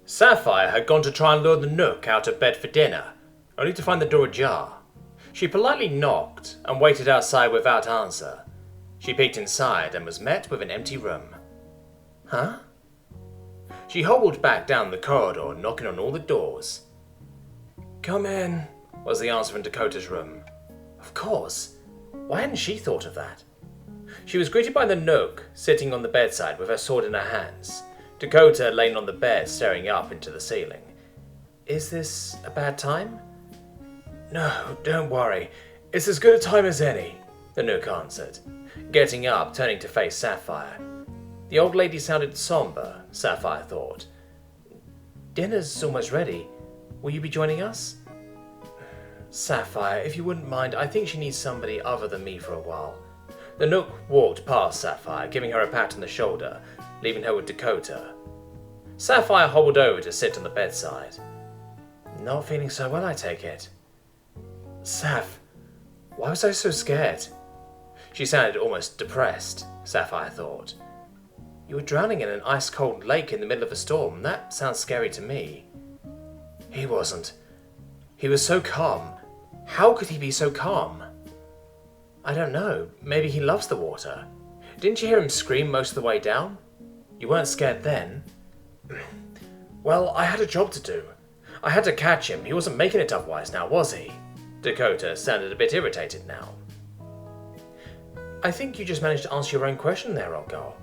Sapphire had gone to try and lure the Nook out of bed for dinner, only to find the door ajar. She politely knocked and waited outside without answer. She peeked inside and was met with an empty room. Huh? She hobbled back down the corridor, knocking on all the doors. Come in, was the answer in Dakota's room. Of course. Why hadn't she thought of that? She was greeted by the Nook, sitting on the bedside with her sword in her hands. Dakota laying on the bed, staring up into the ceiling. Is this a bad time? No, don't worry. It's as good a time as any, the Nook answered, getting up, turning to face Sapphire. The old lady sounded somber, Sapphire thought. Dinner's almost ready. Will you be joining us? Sapphire, if you wouldn't mind, I think she needs somebody other than me for a while. The Nook walked past Sapphire, giving her a pat on the shoulder, leaving her with Dakota. Sapphire hobbled over to sit on the bedside. Not feeling so well, I take it. Saph, why was I so scared? She sounded almost depressed, Sapphire thought. You were drowning in an ice-cold lake in the middle of a storm. That sounds scary to me. He wasn't. He was so calm. How could he be so calm? I don't know. Maybe he loves the water. Didn't you hear him scream most of the way down? You weren't scared then? Well, I had a job to do. I had to catch him. He wasn't making it otherwise now, was he? Dakota sounded a bit irritated now. I think you just managed to answer your own question there, old girl.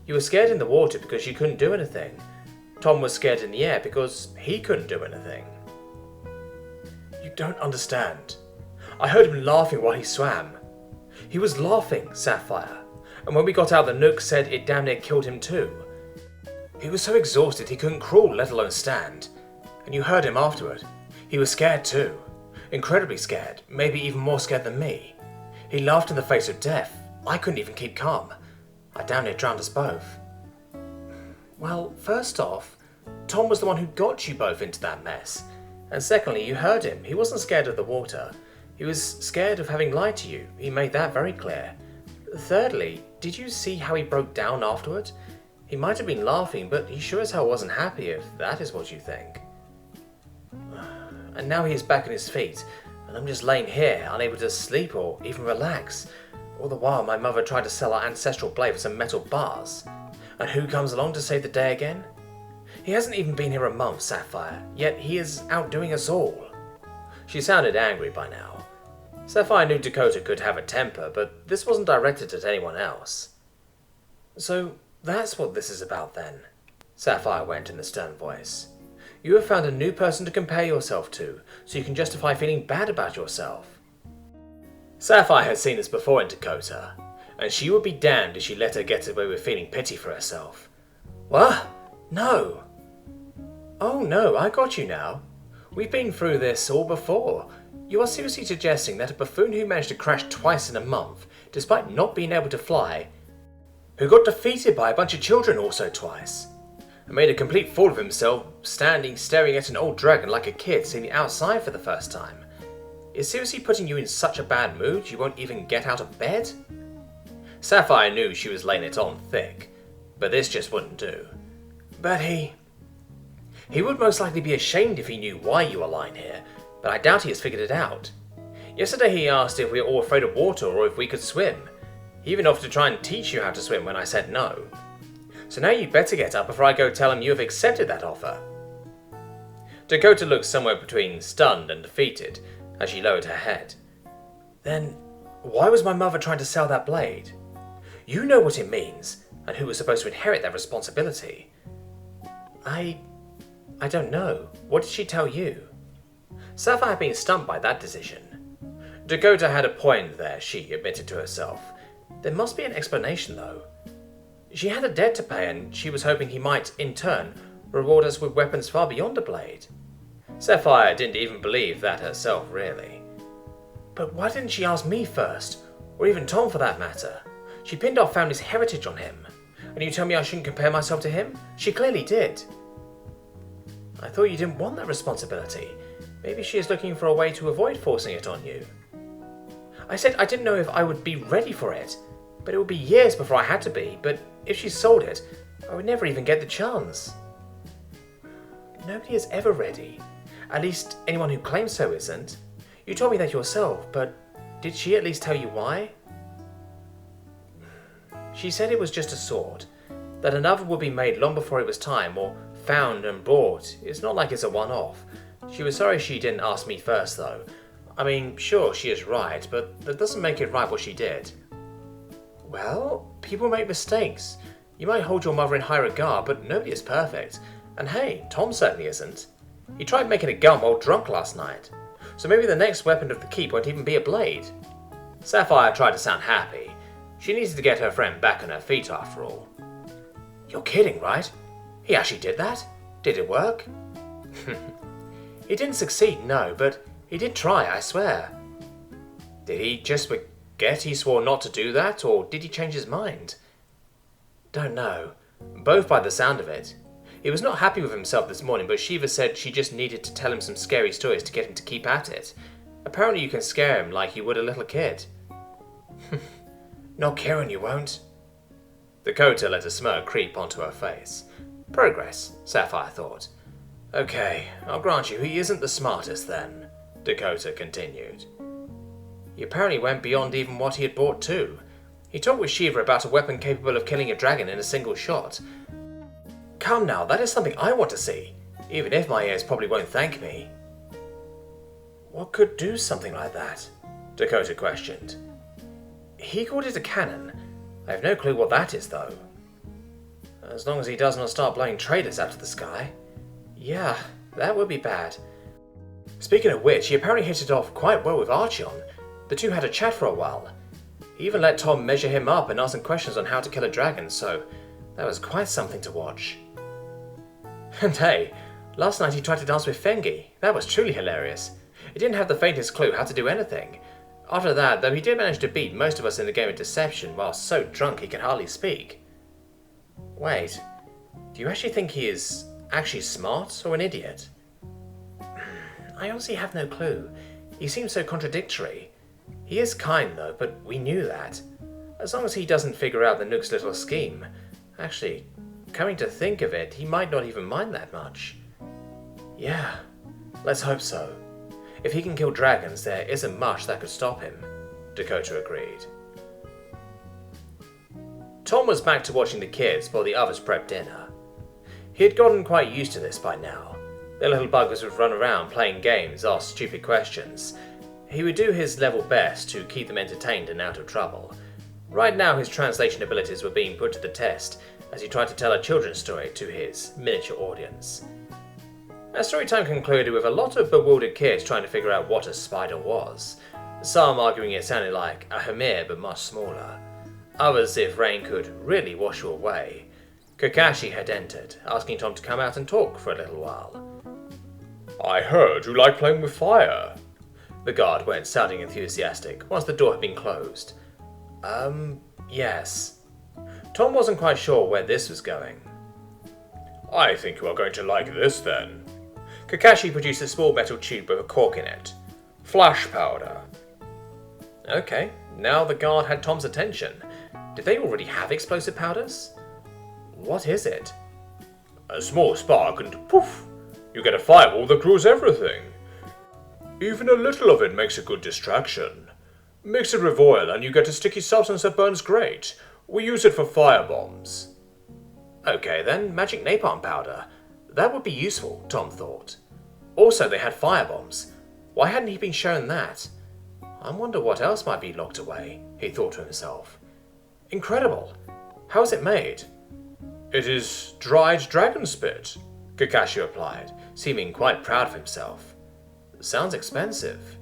You were scared in the water because you couldn't do anything. Tom was scared in the air because he couldn't do anything. You don't understand. I heard him laughing while he swam. He was laughing, Sapphire, and when we got out the Nook said it damn near killed him too. He was so exhausted he couldn't crawl, let alone stand. And you heard him afterward. He was scared too. Incredibly scared, maybe even more scared than me. He laughed in the face of death. I couldn't even keep calm. I damn near drowned us both. Well, first off, Tom was the one who got you both into that mess. And secondly, you heard him. He wasn't scared of the water. He was scared of having lied to you. He made that very clear. Thirdly, did you see how he broke down afterward? He might have been laughing, but he sure as hell wasn't happy if that is what you think. And now he is back on his feet, and I'm just laying here, unable to sleep or even relax. All the while my mother tried to sell our ancestral blade for some metal bars. And who comes along to save the day again? He hasn't even been here a month, Sapphire, yet he is outdoing us all. She sounded angry by now. Sapphire knew Dakota could have a temper, but this wasn't directed at anyone else. So that's what this is about then, Sapphire went in a stern voice. You have found a new person to compare yourself to, so you can justify feeling bad about yourself. Sapphire had seen this before in Dakota, and she would be damned if she let her get away with feeling pity for herself. What? No. Oh no, I got you now. We've been through this all before. You are seriously suggesting that a buffoon who managed to crash twice in a month, despite not being able to fly, who got defeated by a bunch of children also twice, and made a complete fool of himself standing staring at an old dragon like a kid seeing the outside for the first time, is seriously putting you in such a bad mood you won't even get out of bed? Sapphire knew she was laying it on thick, but this just wouldn't do. But he would most likely be ashamed if he knew why you were lying here, but I doubt he has figured it out. Yesterday he asked if we were all afraid of water or if we could swim. He even offered to try and teach you how to swim when I said no. So now you'd better get up before I go tell him you have accepted that offer. Dakota looked somewhere between stunned and defeated as she lowered her head. Then, why was my mother trying to sell that blade? You know what it means, and who was supposed to inherit that responsibility. I don't know. What did she tell you? Sapphire had been stumped by that decision. Dakota had a point there, she admitted to herself. There must be an explanation, though. She had a debt to pay, and she was hoping he might, in turn, reward us with weapons far beyond a blade. Sapphire didn't even believe that herself, really. But why didn't she ask me first? Or even Tom, for that matter? She pinned our family's heritage on him. And you tell me I shouldn't compare myself to him? She clearly did. I thought you didn't want that responsibility. Maybe she is looking for a way to avoid forcing it on you. I said I didn't know if I would be ready for it, but it would be years before I had to be, but if she sold it, I would never even get the chance. Nobody is ever ready. At least anyone who claims so isn't. You told me that yourself, but did she at least tell you why? She said it was just a sword, that another would be made long before it was time, or found and brought. It's not like it's a one-off. She was sorry she didn't ask me first, though. I mean, sure, she is right, but that doesn't make it right what she did. Well, people make mistakes. You might hold your mother in high regard, but nobody is perfect. And hey, Tom certainly isn't. He tried making a gun while drunk last night. So maybe the next weapon of the keep won't even be a blade. Sapphire tried to sound happy. She needed to get her friend back on her feet after all. You're kidding, right? He actually did that? Did it work? He didn't succeed, no, but he did try, I swear. Did he just forget he swore not to do that, or did he change his mind? Don't know. Both by the sound of it. He was not happy with himself this morning, but Shiva said she just needed to tell him some scary stories to get him to keep at it. Apparently you can scare him like you would a little kid. Not Karen, you won't. Dakota let a smirk creep onto her face. Progress, Sapphire thought. Okay, I'll grant you he isn't the smartest then, Dakota continued. He apparently went beyond even what he had brought too. He talked with Shiva about a weapon capable of killing a dragon in a single shot. Come now, that is something I want to see, even if my ears probably won't thank me. What could do something like that? Dakota questioned. He called it a cannon. I have no clue what that is, though. As long as he does not start blowing traitors out of the sky. Yeah, that would be bad. Speaking of which, he apparently hit it off quite well with Archon. The two had a chat for a while. He even let Tom measure him up and ask him questions on how to kill a dragon, so that was quite something to watch. And hey, last night he tried to dance with Fengi. That was truly hilarious. He didn't have the faintest clue how to do anything. After that, though, he did manage to beat most of us in the game of deception while so drunk he could hardly speak. Wait, do you actually think he is actually smart or an idiot? I honestly have no clue. He seems so contradictory. He is kind though, but we knew that. As long as he doesn't figure out the Nook's little scheme. Actually, coming to think of it, he might not even mind that much. Yeah, let's hope so. If he can kill dragons, there isn't much that could stop him, Dakota agreed. Tom was back to watching the kids while the others prepped dinner. He had gotten quite used to this by now. The little buggers would run around playing games, ask stupid questions. He would do his level best to keep them entertained and out of trouble. Right now his translation abilities were being put to the test as he tried to tell a children's story to his miniature audience. Our story time concluded with a lot of bewildered kids trying to figure out what a spider was. Some arguing it sounded like a hamir but much smaller. Others if rain could really wash you away. Kakashi had entered, asking Tom to come out and talk for a little while. I heard you like playing with fire. The guard went, sounding enthusiastic, once the door had been closed. Yes. Tom wasn't quite sure where this was going. I think you are going to like this then. Kakashi produced a small metal tube with a cork in it. Flash powder. Okay, now the guard had Tom's attention. Did they already have explosive powders? What is it? A small spark and poof! You get a fireball that cools everything. Even a little of it makes a good distraction. Mix it with oil and you get a sticky substance that burns great. We use it for firebombs. Okay then, magic napalm powder. That would be useful, Tom thought. Also, they had firebombs. Why hadn't he been shown that? I wonder what else might be locked away, he thought to himself. Incredible. How is it made? It is dried dragon spit, Kakashi replied, seeming quite proud of himself. Sounds expensive.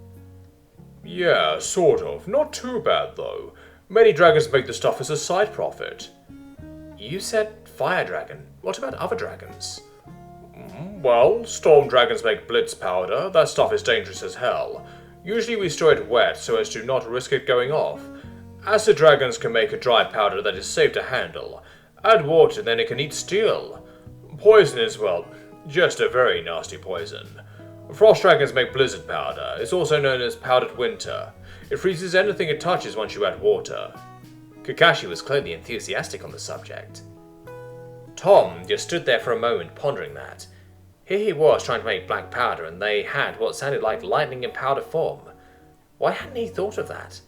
Yeah, sort of. Not too bad, though. Many dragons make the stuff as a side profit. You said fire dragon. What about other dragons? Well, storm dragons make blitz powder. That stuff is dangerous as hell. Usually we store it wet so as to not risk it going off. Acid dragons can make a dry powder that is safe to handle. Add water, then it can eat steel. Poison is, well, just a very nasty poison. Frost dragons make blizzard powder. It's also known as powdered winter. It freezes anything it touches once you add water. Kakashi was clearly enthusiastic on the subject. Tom just stood there for a moment pondering that. Here he was trying to make black powder, and they had what sounded like lightning in powder form. Why hadn't he thought of that?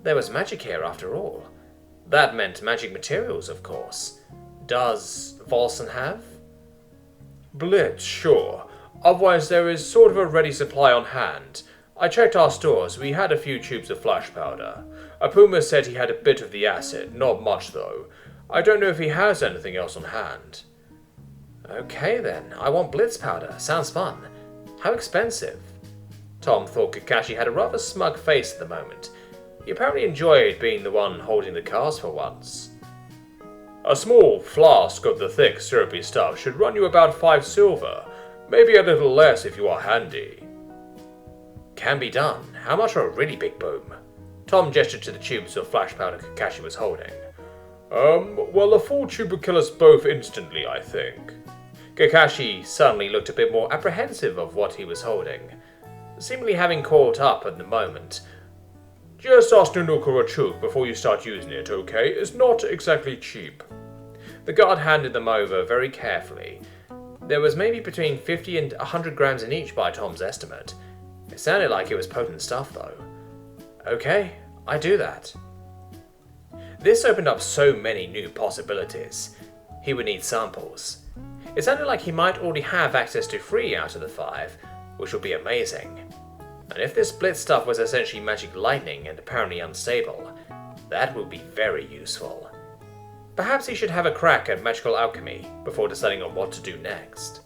There was magic here after all. That meant magic materials, of course. Does Volson have? Blitz, sure. Otherwise there is sort of a ready supply on hand. I checked our stores, we had a few tubes of flash powder. Apuma said he had a bit of the acid, not much though. I don't know if he has anything else on hand. Okay then, I want blitz powder. Sounds fun. How expensive? Tom thought Kakashi had a rather smug face at the moment. He apparently enjoyed being the one holding the cards for once. A small flask of the thick, syrupy stuff should run you about 5 silver. Maybe a little less if you are handy. Can be done. How much for a really big boom? Tom gestured to the tubes of flash powder Kakashi was holding. Well, a full tube would kill us both instantly, I think. Kakashi suddenly looked a bit more apprehensive of what he was holding, seemingly having caught up at the moment. Just ask Nanook or Achuk before you start using it, okay? It's not exactly cheap. The guard handed them over very carefully. There was maybe between 50 and 100 grams in each by Tom's estimate. It sounded like it was potent stuff, though. Okay, I do that. This opened up so many new possibilities. He would need samples. It sounded like he might already have access to 3 out of the 5, which would be amazing. And if this blitz stuff was essentially magic lightning and apparently unstable, that would be very useful. Perhaps he should have a crack at magical alchemy before deciding on what to do next.